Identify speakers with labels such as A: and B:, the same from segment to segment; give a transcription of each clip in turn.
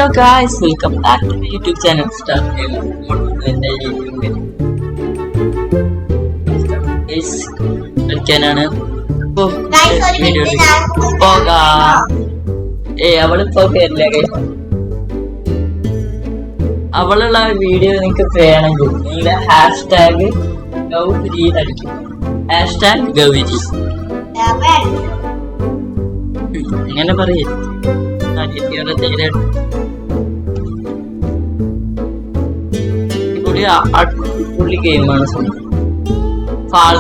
A: Hello guys, welcome back to my YouTube channel. കളിക്കാനാണ് അവളിപ്പോ കേറില്ല. അവളുള്ള video നിങ്ങൾക്ക് വേണമെങ്കിൽ നിങ്ങളുടെ ഹാഷ്ടാഗ് ഗൗരി അടിക്കും. ഹാഷ്ടാഗ് ഗൗരി അങ്ങനെ പറയും. അടിപൊളി ഗെയിമാണ് ഫാൾ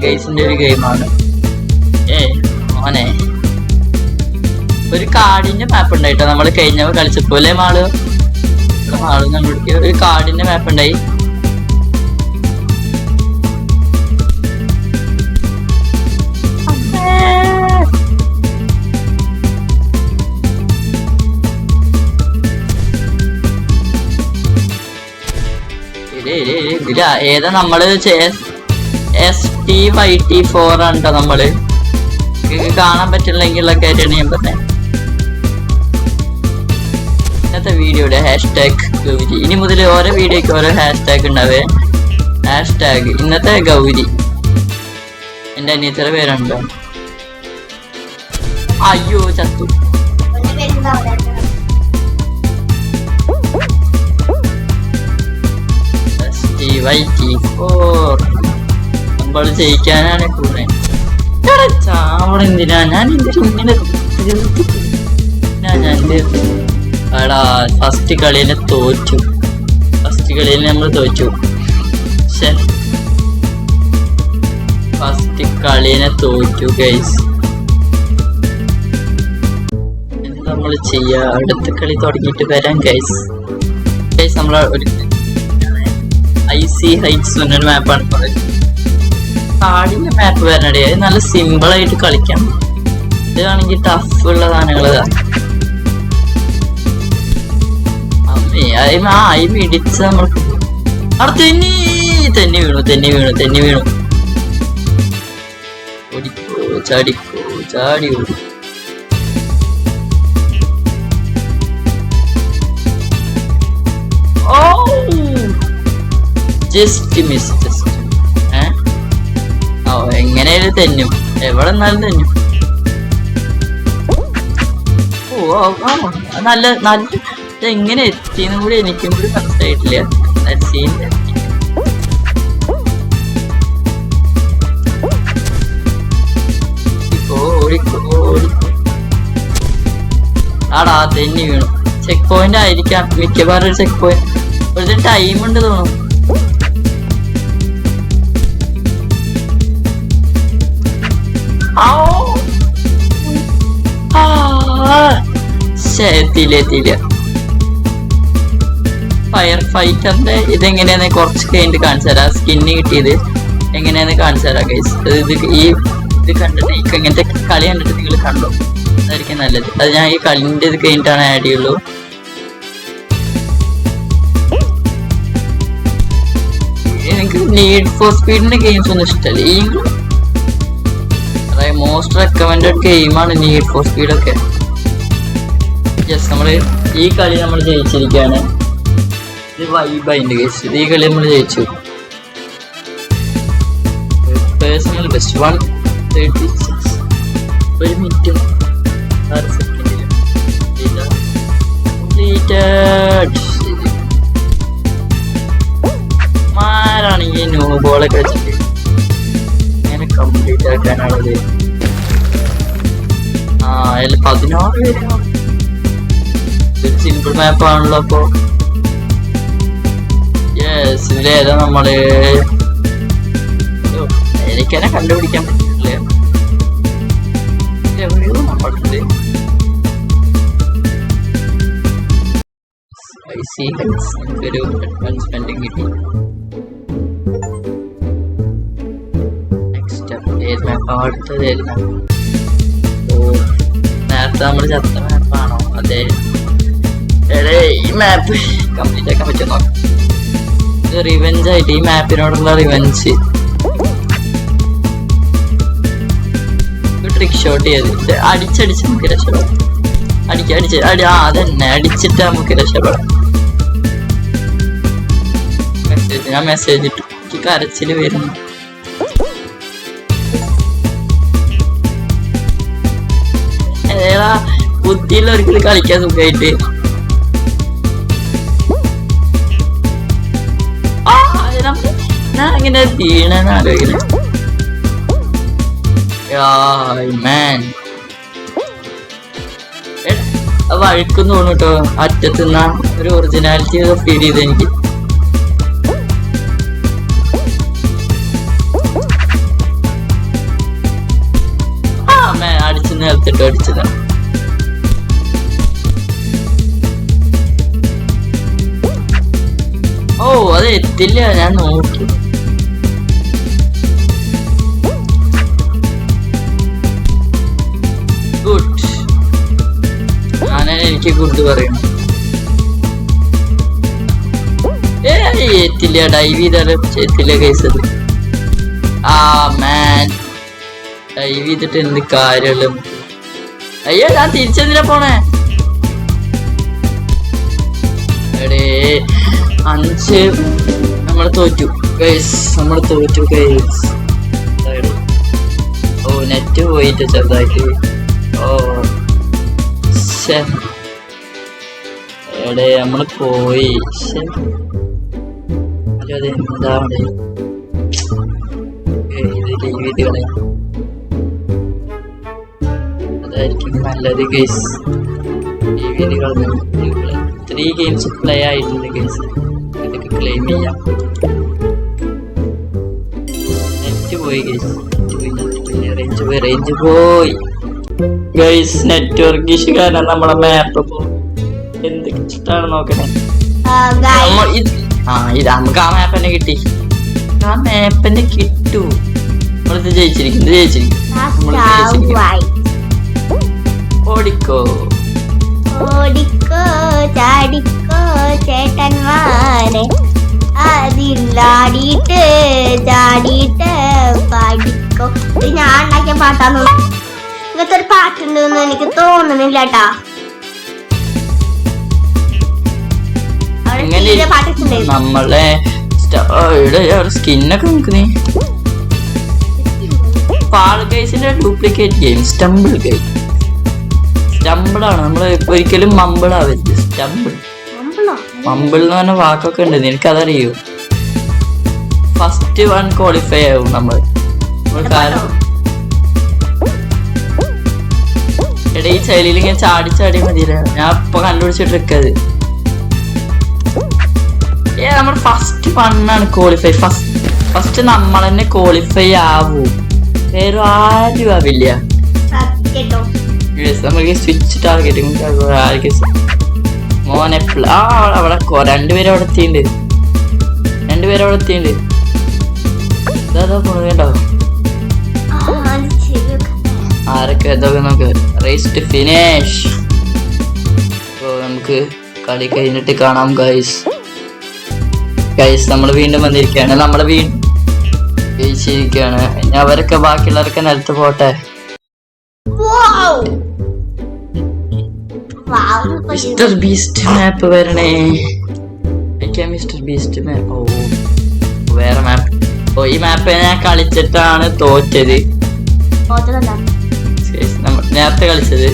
A: ഗൈസിന്റെ ഒരു ഗെയിമാണ്. മോനെ ഒരു കാടിന്റെ മാപ്പ് ഉണ്ടായിട്ടോ. നമ്മള് കഴിഞ്ഞ കളിച്ചപ്പോലെ മാള് ഒരു കാടിന്റെ മാപ്പ് ഉണ്ടായി. ഏതാ നമ്മള് STYT4 ആണ് കേട്ടോ. നമ്മള് കാണാൻ പറ്റില്ലെങ്കിലൊക്കെ ആയിട്ടാണ് ഞാൻ പറഞ്ഞത്. ഇന്നത്തെ വീഡിയോയുടെ ഹാഷ്ടാഗ് ഗൗരി. ഇനി മുതൽ ഓരോ വീഡിയോക്ക് ഓരോ ഹാഷ്ടാഗ് ഉണ്ടാവേ. ഹാഷ്ടാഗ് ഇന്നത്തെ ഗൗരി. എന്റെ അനിയത്തിയുടെ പേരുണ്ടോ? അയ്യോ ചത്തു. നമ്മൾ ജയിക്കാനാണ് കൂടെ. എന്തിനാ ഞാൻ ഇങ്ങനെ എടാ ഫസ്റ്റ് കളിയിൽ തോറ്റു. നമ്മൾ തോറ്റു. ഫസ്റ്റ് കളിയെ തോറ്റു ഗൈസ്. എന്താ നമ്മൾ ചെയ്യാ? അടുത്ത കളി തുടങ്ങിയിട്ട് വരാം ഗൈസ്. നമ്മളെ ഒരു IC ഹൈറ്റ്സ് എന്നൊരു മാപ്പാണ് പറയുന്നത്. കാടിന്റെ മാപ്പ് വരണേ. അത് നല്ല സിമ്പിൾ ആയിട്ട് കളിക്കാം. ഇതാണെങ്കിൽ ടഫ് ഉള്ള സാധനങ്ങൾ. ഇടിച്ച് നമ്മൾക്ക് അവിടെ തെന്നി വീണു. ഓടിക്കോ ചാടി ഓടി. എങ്ങനെയാലും തെന്നും. എവിടെ നിന്നാലും തെന്നും. നല്ല എങ്ങനെ എത്തിയെന്നും കൂടി എനിക്കും കൂടി മനസ്സിലായിട്ടില്ല. ആടാ തെന്നി വീണു. ചെക്ക് പോയിന്റ് ആയിരിക്കാം മിക്കവാറും. ഒരു ചെക്ക് പോയിന്റ് ഒരു ടൈം ഉണ്ട് തോന്നുന്നു. എത്തിയില്ല. ഫയർ ഫൈറ്ററിന്റെ ഇതെങ്ങനെയാന്ന് കുറച്ച് കഴിഞ്ഞിട്ട് കാണിച്ചു തരാം. സ്കിന്ന് കിട്ടിയത് എങ്ങനെയാന്ന് കാണിച്ചു തരാം ഗൈസ്. ഇത് കണ്ടിട്ട് ഇങ്ങനത്തെ കളി കണ്ടിട്ട് നിങ്ങൾ കണ്ടോ? അതായിരിക്കും നല്ലത്. അത് ഞാൻ ഈ കളിന്റെ ഇത് കഴിഞ്ഞിട്ടാണ് ആഡ് ചെയ്യുള്ളൂ. എനിക്ക് നീഡ് ഫോർ സ്പീഡിന്റെ ഗെയിംസ് ഒന്നും ഇഷ്ടമല്ല. ഈ മോസ്റ്റ് റെക്കമെൻഡഡ് ഗെയിമാണ് നീഡ് ഫോർ സ്പീഡ് ഒക്കെ. നമ്മള് ഈ കളി നമ്മൾ ജയിച്ചിരിക്കുകയാണ്. ഇത് വൈബൈൻഡ് കേസ്. ഈ കളി നമ്മൾ ജയിച്ചു. Personal best 136. 1 മിനിറ്റ് 6 സെക്കൻഡിൽ മാരാണെങ്കിൽ ന്യൂബോളൊക്കെ വെച്ചിട്ട് ഇങ്ങനെ കംപ്ലീറ്റ് ആക്കാനുള്ളത്. 16 പേര്. സിമ്പിൾ മാപ്പ് ആണല്ലോ. അപ്പൊ ഇതിലേതാ നമ്മള് എനിക്കെന്നെ കണ്ടുപിടിക്കാൻ പറ്റില്ല. എവിടെയോ നമ്മളുണ്ട്. ഒരു അഡ്വാൻസ്മെന്റും കിട്ടി. ഏത് മാപ്പാണ് അടുത്തത്? ഏത് മാപ്പ്? നേരത്തെ നമ്മൾ ചത്ത മാപ്പാണോ? അതെ. ഈ മാപ്പ് കംപ്ലീറ്റ് ആക്കാൻ പറ്റുമോ നോക്കാം. ഇത് റിവെഞ്ച് ആയിട്ട് ഈ മാപ്പിനോടുള്ള റിവെഞ്ച് ട്രിക്ക് ഷോട്ട് ചെയ്ത് അടിച്ചടിച്ച് നമുക്ക് രക്ഷപ്പെടാം. അതന്നെ അടിച്ചിട്ട് നമുക്ക് രക്ഷപ്പെടാം. ഞാൻ മെസ്സേജ് ഇട്ടു, എനിക്ക് കരച്ചില് വരുന്നു. ഏതാ ബുദ്ധിയുള്ളവർക്ക് കളിക്കാൻ സുഖമായിട്ട്. ഞാൻ ഇങ്ങനെ വീണെന്ന് ആലോചിക്കണം. വഴുക്കുന്നു തോന്നു കേട്ടോ. അറ്റത്തുനിന്ന ഒരു ഒറിജിനാലിറ്റി ഫീൽ ചെയ്ത് എനിക്ക്. അടിച്ചു നേരത്തിട്ടോ അടിച്ചതാ. ഓ അത് എത്തില്ല, ഞാൻ നോക്കി. ഗുഡ്, എനിക്ക് ഗുഡ് പറയണം. എത്തില്ല, ഡൈവ് ചെയ്താലും എത്തില്ല കേസ്. ഡൈവ് ചെയ്തിട്ട് എന്ത് കാര്യമുള്ളൂ. അയ്യോ ഞാൻ തിരിച്ചെന്തിനാ പോണേ. എടേ 5 നമ്മൾ തോറ്റു ഗൈസ്, നമ്മൾ തോറ്റു ഗൈസ്. ഓ നെറ്റ് പോയിട്ട് ചെറുതായിട്ട്. ഓ എടേ നമ്മള് പോയി. അതെന്താ രീതികളെ അതായിരിക്കും നല്ലത് ഗൈസ്. 3 ഗെയിംസ് പ്ലേ ആയിട്ടുണ്ട് ഗൈസ്. ഇതൊക്കെ ക്ലെയിം ചെയ്യാം. നെറ്റ് പോയി ഗൈസ്, റേഞ്ച് പോയി ഗൈസ്. നെറ്റ്വർക്ക് ഇഷ്യൂ കാരണം നമ്മളെ മാപ്പ് എന്ത് ഇഷ്ടമാണ് നോക്കണേ. ഇത് നമുക്ക് ആ മാപ്പ് തന്നെ കിട്ടി. ആ മാപ്പ് തന്നെ കിട്ടൂ. നമ്മളിത് ജയിച്ചിരിക്കും. ഓടിക്കോ
B: ചാടിക്കോ ചേട്ടന്മാരെ, അതിലാടിയിട്ട് ചാടിയിട്ട് പാടിക്കോ. ഇത് ഞാൻ ഉണ്ടാക്കിയ പാട്ടാന്ന്. ഇങ്ങനത്തെ ഒരു പാട്ടുണ്ടെന്ന് എനിക്ക് തോന്നുന്നില്ല കേട്ടാ.
A: നമ്മളെ സ്കിന്നൊക്കെ നോക്കുന്നേ. പാൾ ഗൈസിന്റെ ഡ്യൂപ്ലിക്കേറ്റ് ഗെയിം സ്റ്റംബിൾ ഗെയിം. സ്റ്റംബിളാണ്, നമ്മള് ഒരിക്കലും മമ്പിളാവരുത്. മമ്പിൾ എന്ന് പറഞ്ഞ വാക്കൊക്കെ ഉണ്ട്, നിനക്കതറിയോ? ഫസ്റ്റ് 1 ക്വാളിഫൈ ആവും നമ്മൾ. എടാ ഈ ചൈലിൽ ഇങ്ങനെ ചാടി മതിയില്ല. ഞാൻ ഇപ്പൊ കണ്ടുപിടിച്ച ട്രിക്ക് അത്. നമ്മൾ ഫസ്റ്റ് 1 ക്വാളിഫൈ. ഫസ്റ്റ് നമ്മൾ തന്നെ ക്വാളിഫൈ ആവൂ, വേറെ ആരും ആവില്ല. നമുക്ക് സ്വിച്ച് ടാർഗറ്റ് മോനെ. അവിടെ 2 പേര് അവിടെ എത്തിയിട്ടുണ്ട്. 2 പേര് അവിടെ എത്തിയിട്ടുണ്ട്. ഇതാ കേട്ടോ. ആരൊക്കെ ഇതൊക്കെ നമുക്ക് റേസ് ടു ഫിനിഷ്. നമുക്ക് കളി കഴിഞ്ഞിട്ട് കാണാം ഗൈസ്. നമ്മൾ വീണ്ടും വന്നിരിക്കുകയാണ്. നമ്മള് വീണ്ടും ജയിച്ചിരിക്കുകയാണ്. ഇനി അവരൊക്കെ ബാക്കിയുള്ളവരൊക്കെ നിലത്ത് പോട്ടെ. മിസ്റ്റർ ബീസ്റ്റ് മാപ്പ് വരണേ. മിസ്റ്റർ ബീസ്റ്റ് മാപ്പ്. ഓ വേറെ മാപ്പ്. ഓ ഈ മാപ്പ് ഞാൻ കളിച്ചിട്ടാണ് തോറ്റത്. നേരത്തെ കളിച്ചത്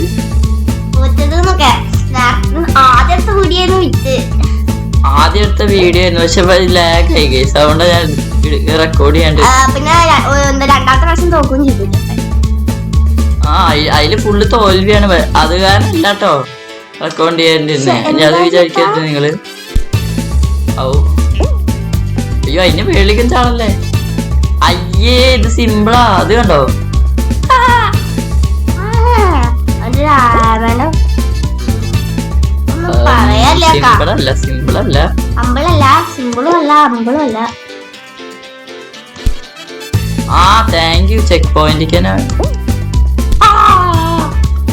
A: ആദ്യത്തെ വീഡിയോ ആയിരുന്നു, പക്ഷെ ലാഗ് ആയി ഗൈസ്. അതുകൊണ്ട് ഞാൻ റെക്കോർഡ് ചെയ്യാണ്ട്. അതില് ഫുള്ള് തോൽവിയാണ്. അത് കാരണം അല്ല കേട്ടോ റെക്കോർഡ് ചെയ്യാണ്ടിരുന്നേ. ഞാൻ അത് വിചാരിക്കരുത് നിങ്ങള്. അയ്യോ അതിന് പേളിക്കും ചാണല്ലേ. അയ്യേ ഇത് സിമ്പിളാ. അത് കണ്ടോ? Thank you. ചെക്ക് പോയിന്റ്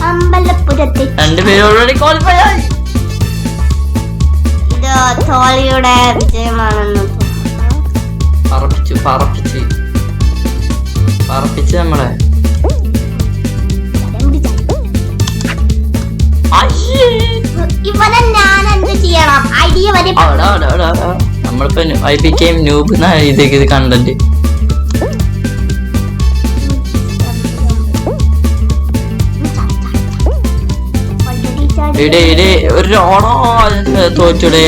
B: അമ്പലപ്പുരത്തെ
A: 2 പേര് ഓൾറെഡി ക്വാളിഫൈ ആയി.
B: ഇത് തോൽവിയുടെ വിജയമാണെന്ന്
A: പറപ്പിച്ച് നമ്മളെ. നമ്മളിപ്പോ ഐ ബിക്കെയിം noob എന്നാ ഇത് കണ്ടന്റ്. ഒരു ഓണോ തോറ്റുടേ.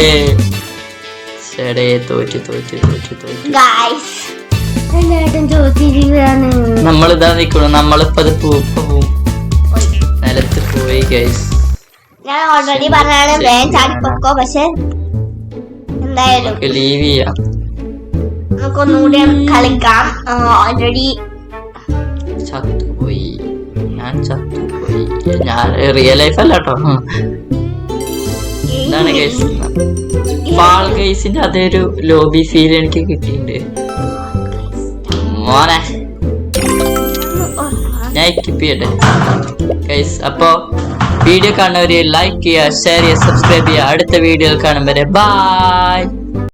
A: നമ്മളിതാ നിക്കണു. നമ്മളിപ്പോ അത് പോവും. നിലത്ത് പോയി ഗൈസ്.
B: ഞാൻ ഓൾറെഡി പറഞ്ഞാണ് വേഗം ചാടിപ്പോക്കോ. പക്ഷെ എന്തായാലും
A: ലീവ് ചെയ്യാം.
B: നമുക്കൊന്നുകൂടി കളിക്കാം. ഓൾറെഡി
A: ചത്തുപോയി. ഞാൻ റിയൽ ലൈഫ് അല്ല കേട്ടോ. ഇതാണ് ഗൈസ്. ഫാൾ ഗൈസിന്റെ അതേ ഒരു ലോബി ഫീൽ എനിക്ക് കിട്ടിയിട്ടുണ്ട് മോനെ. ഞാൻ എക്യൂപ്പ് ചെയ്യട്ടെ ഗൈസ്. അപ്പൊ വീഡിയോ കാണുന്നവര് ലൈക്ക് ചെയ്യുക, ഷെയർ ചെയ്യുക, സബ്സ്ക്രൈബ് ചെയ്യുക. അടുത്ത വീഡിയോയിൽ കാണും വരെ ബൈ.